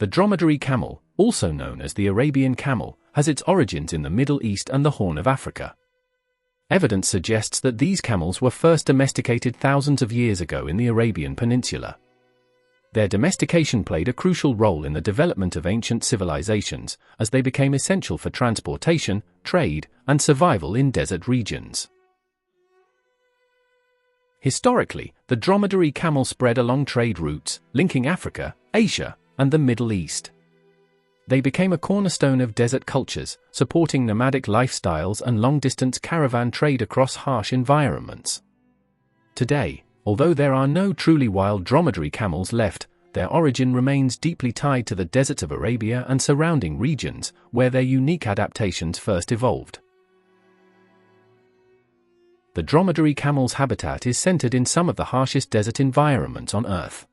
The dromedary camel, also known as the Arabian camel, has its origins in the Middle East and the Horn of Africa. Evidence suggests that these camels were first domesticated thousands of years ago in the Arabian Peninsula. Their domestication played a crucial role in the development of ancient civilizations, as they became essential for transportation, trade, and survival in desert regions. Historically, the dromedary camel spread along trade routes, linking Africa, Asia, and the Middle East. They became a cornerstone of desert cultures, supporting nomadic lifestyles and long-distance caravan trade across harsh environments. Today, although there are no truly wild dromedary camels left, their origin remains deeply tied to the deserts of Arabia and surrounding regions, where their unique adaptations first evolved. The dromedary camel's habitat is centered in some of the harshest desert environments on Earth.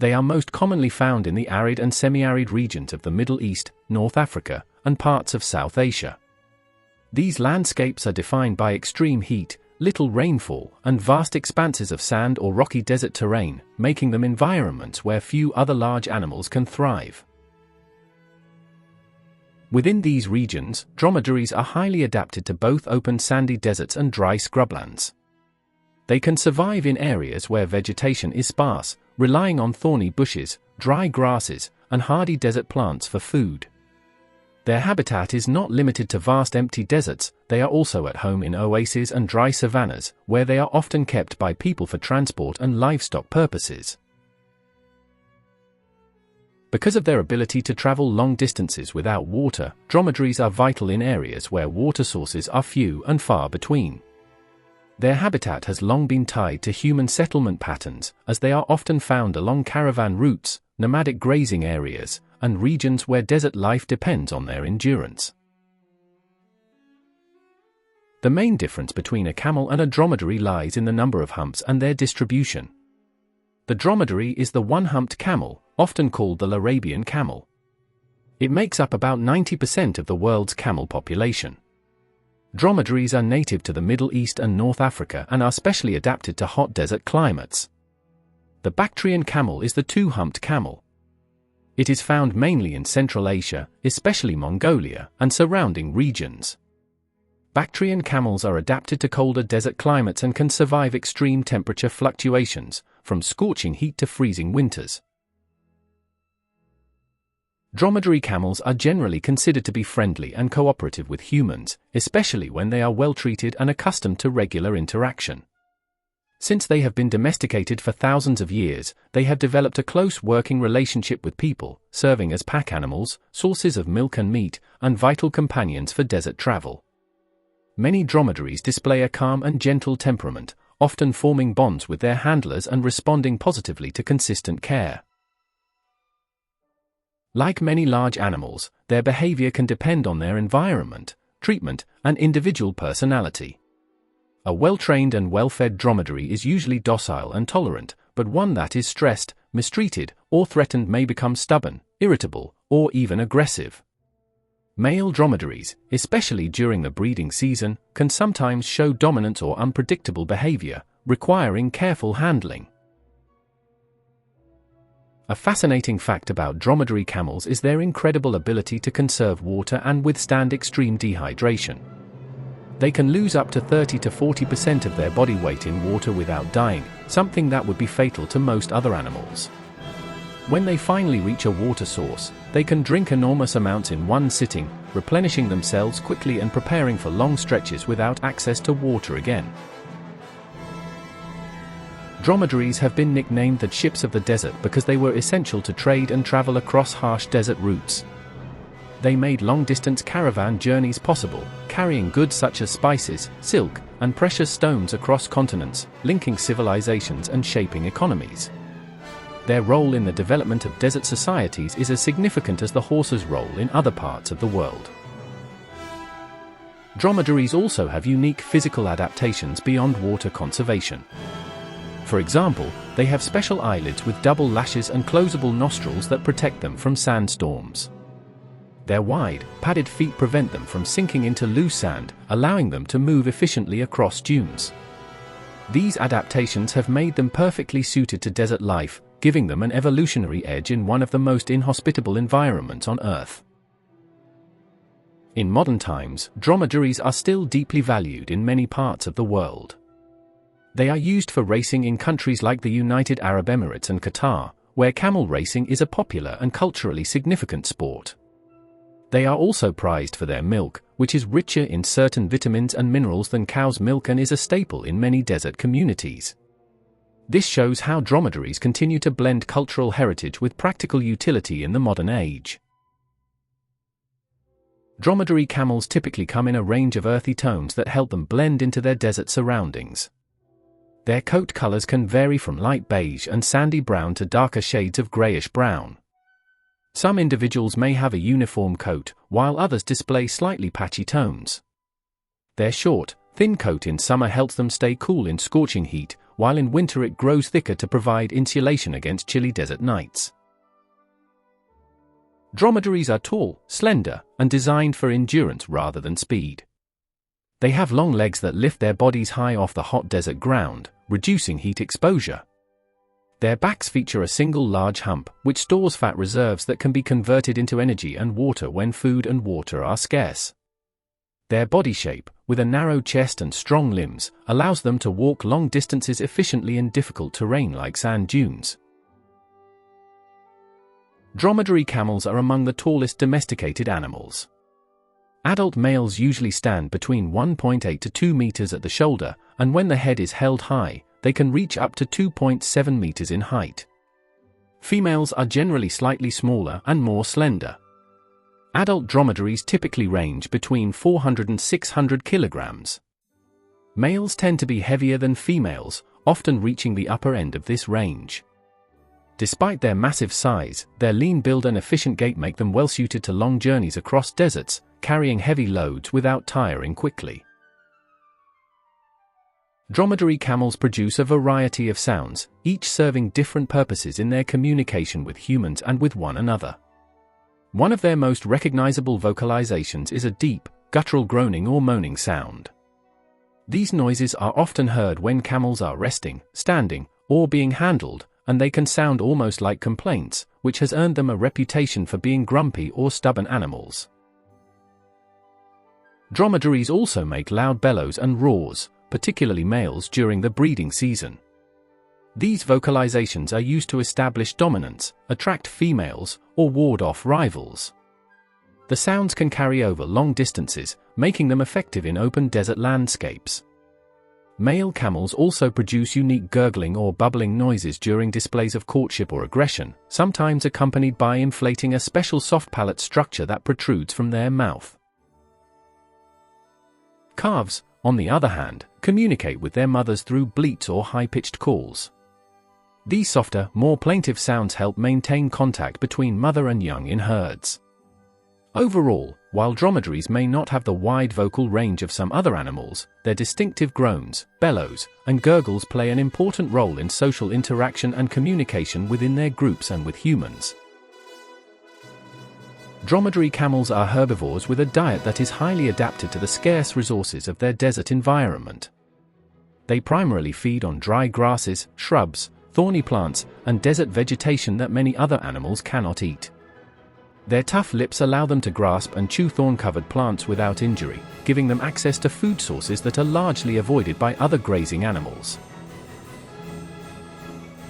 They are most commonly found in the arid and semi-arid regions of the Middle East, North Africa, and parts of South Asia. These landscapes are defined by extreme heat, little rainfall, and vast expanses of sand or rocky desert terrain, making them environments where few other large animals can thrive. Within these regions, dromedaries are highly adapted to both open sandy deserts and dry scrublands. They can survive in areas where vegetation is sparse, relying on thorny bushes, dry grasses, and hardy desert plants for food. Their habitat is not limited to vast empty deserts, they are also at home in oases and dry savannas, where they are often kept by people for transport and livestock purposes. Because of their ability to travel long distances without water, dromedaries are vital in areas where water sources are few and far between. Their habitat has long been tied to human settlement patterns, as they are often found along caravan routes, nomadic grazing areas, and regions where desert life depends on their endurance. The main difference between a camel and a dromedary lies in the number of humps and their distribution. The dromedary is the one-humped camel, often called the Arabian camel. It makes up about 90% of the world's camel population. Dromedaries are native to the Middle East and North Africa and are specially adapted to hot desert climates. The Bactrian camel is the two-humped camel. It is found mainly in Central Asia, especially Mongolia, and surrounding regions. Bactrian camels are adapted to colder desert climates and can survive extreme temperature fluctuations, from scorching heat to freezing winters. Dromedary camels are generally considered to be friendly and cooperative with humans, especially when they are well treated and accustomed to regular interaction. Since they have been domesticated for thousands of years, they have developed a close working relationship with people, serving as pack animals, sources of milk and meat, and vital companions for desert travel. Many dromedaries display a calm and gentle temperament, often forming bonds with their handlers and responding positively to consistent care. Like many large animals, their behavior can depend on their environment, treatment, and individual personality. A well-trained and well-fed dromedary is usually docile and tolerant, but one that is stressed, mistreated, or threatened may become stubborn, irritable, or even aggressive. Male dromedaries, especially during the breeding season, can sometimes show dominant or unpredictable behavior, requiring careful handling. A fascinating fact about dromedary camels is their incredible ability to conserve water and withstand extreme dehydration. They can lose up to 30 to 40% of their body weight in water without dying, something that would be fatal to most other animals. When they finally reach a water source, they can drink enormous amounts in one sitting, replenishing themselves quickly and preparing for long stretches without access to water again. Dromedaries have been nicknamed the ships of the desert because they were essential to trade and travel across harsh desert routes. They made long-distance caravan journeys possible, carrying goods such as spices, silk, and precious stones across continents, linking civilizations and shaping economies. Their role in the development of desert societies is as significant as the horse's role in other parts of the world. Dromedaries also have unique physical adaptations beyond water conservation. For example, they have special eyelids with double lashes and closable nostrils that protect them from sandstorms. Their wide, padded feet prevent them from sinking into loose sand, allowing them to move efficiently across dunes. These adaptations have made them perfectly suited to desert life, giving them an evolutionary edge in one of the most inhospitable environments on Earth. In modern times, dromedaries are still deeply valued in many parts of the world. They are used for racing in countries like the United Arab Emirates and Qatar, where camel racing is a popular and culturally significant sport. They are also prized for their milk, which is richer in certain vitamins and minerals than cow's milk and is a staple in many desert communities. This shows how dromedaries continue to blend cultural heritage with practical utility in the modern age. Dromedary camels typically come in a range of earthy tones that help them blend into their desert surroundings. Their coat colors can vary from light beige and sandy brown to darker shades of grayish-brown. Some individuals may have a uniform coat, while others display slightly patchy tones. Their short, thin coat in summer helps them stay cool in scorching heat, while in winter it grows thicker to provide insulation against chilly desert nights. Dromedaries are tall, slender, and designed for endurance rather than speed. They have long legs that lift their bodies high off the hot desert ground, reducing heat exposure. Their backs feature a single large hump, which stores fat reserves that can be converted into energy and water when food and water are scarce. Their body shape, with a narrow chest and strong limbs, allows them to walk long distances efficiently in difficult terrain like sand dunes. Dromedary camels are among the tallest domesticated animals. Adult males usually stand between 1.8 to 2 meters at the shoulder, and when the head is held high, they can reach up to 2.7 meters in height. Females are generally slightly smaller and more slender. Adult dromedaries typically range between 400 and 600 kilograms. Males tend to be heavier than females, often reaching the upper end of this range. Despite their massive size, their lean build and efficient gait make them well suited to long journeys across deserts, carrying heavy loads without tiring quickly. Dromedary camels produce a variety of sounds, each serving different purposes in their communication with humans and with one another. One of their most recognizable vocalizations is a deep, guttural groaning or moaning sound. These noises are often heard when camels are resting, standing, or being handled, and they can sound almost like complaints, which has earned them a reputation for being grumpy or stubborn animals. Dromedaries also make loud bellows and roars, particularly males during the breeding season. These vocalizations are used to establish dominance, attract females, or ward off rivals. The sounds can carry over long distances, making them effective in open desert landscapes. Male camels also produce unique gurgling or bubbling noises during displays of courtship or aggression, sometimes accompanied by inflating a special soft palate structure that protrudes from their mouth. Calves, on the other hand, communicate with their mothers through bleats or high-pitched calls. These softer, more plaintive sounds help maintain contact between mother and young in herds. Overall, while dromedaries may not have the wide vocal range of some other animals, their distinctive groans, bellows, and gurgles play an important role in social interaction and communication within their groups and with humans. Dromedary camels are herbivores with a diet that is highly adapted to the scarce resources of their desert environment. They primarily feed on dry grasses, shrubs, thorny plants, and desert vegetation that many other animals cannot eat. Their tough lips allow them to grasp and chew thorn-covered plants without injury, giving them access to food sources that are largely avoided by other grazing animals.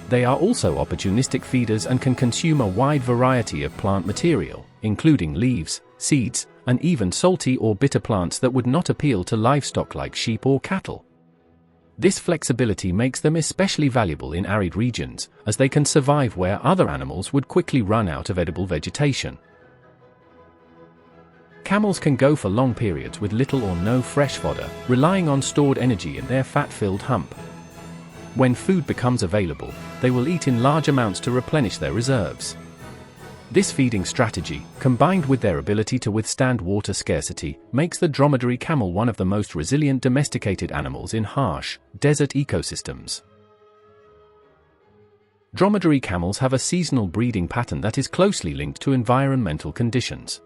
They are also opportunistic feeders and can consume a wide variety of plant material, including leaves, seeds, and even salty or bitter plants that would not appeal to livestock like sheep or cattle. This flexibility makes them especially valuable in arid regions, as they can survive where other animals would quickly run out of edible vegetation. Camels can go for long periods with little or no fresh fodder, relying on stored energy in their fat-filled hump. When food becomes available, they will eat in large amounts to replenish their reserves. This feeding strategy, combined with their ability to withstand water scarcity, makes the dromedary camel one of the most resilient domesticated animals in harsh, desert ecosystems. Dromedary camels have a seasonal breeding pattern that is closely linked to environmental conditions.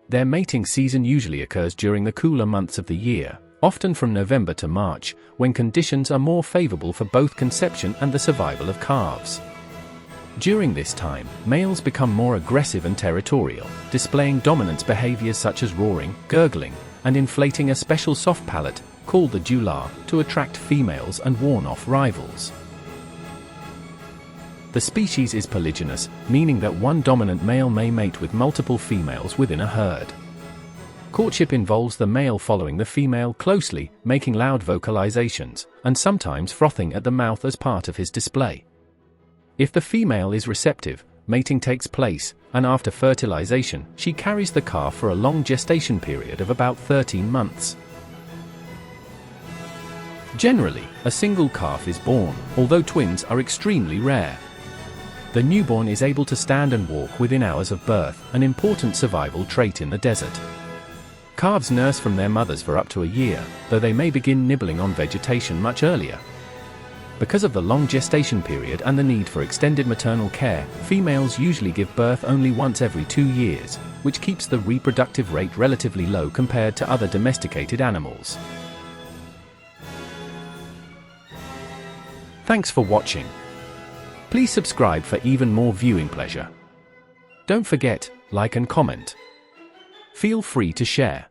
Their mating season usually occurs during the cooler months of the year, often from November to March, when conditions are more favorable for both conception and the survival of calves. During this time, males become more aggressive and territorial, displaying dominance behaviors such as roaring, gurgling, and inflating a special soft palate, called the dewlar, to attract females and warn off rivals. The species is polygynous, meaning that one dominant male may mate with multiple females within a herd. Courtship involves the male following the female closely, making loud vocalizations, and sometimes frothing at the mouth as part of his display. If the female is receptive, mating takes place, and after fertilization, she carries the calf for a long gestation period of about 13 months. Generally, a single calf is born, although twins are extremely rare. The newborn is able to stand and walk within hours of birth, an important survival trait in the desert. Calves nurse from their mothers for up to a year, though they may begin nibbling on vegetation much earlier. Because of the long gestation period and the need for extended maternal care, females usually give birth only once every 2 years, which keeps the reproductive rate relatively low compared to other domesticated animals. Thanks for watching. Please subscribe for even more viewing pleasure. Don't forget, like and comment. Feel free to share.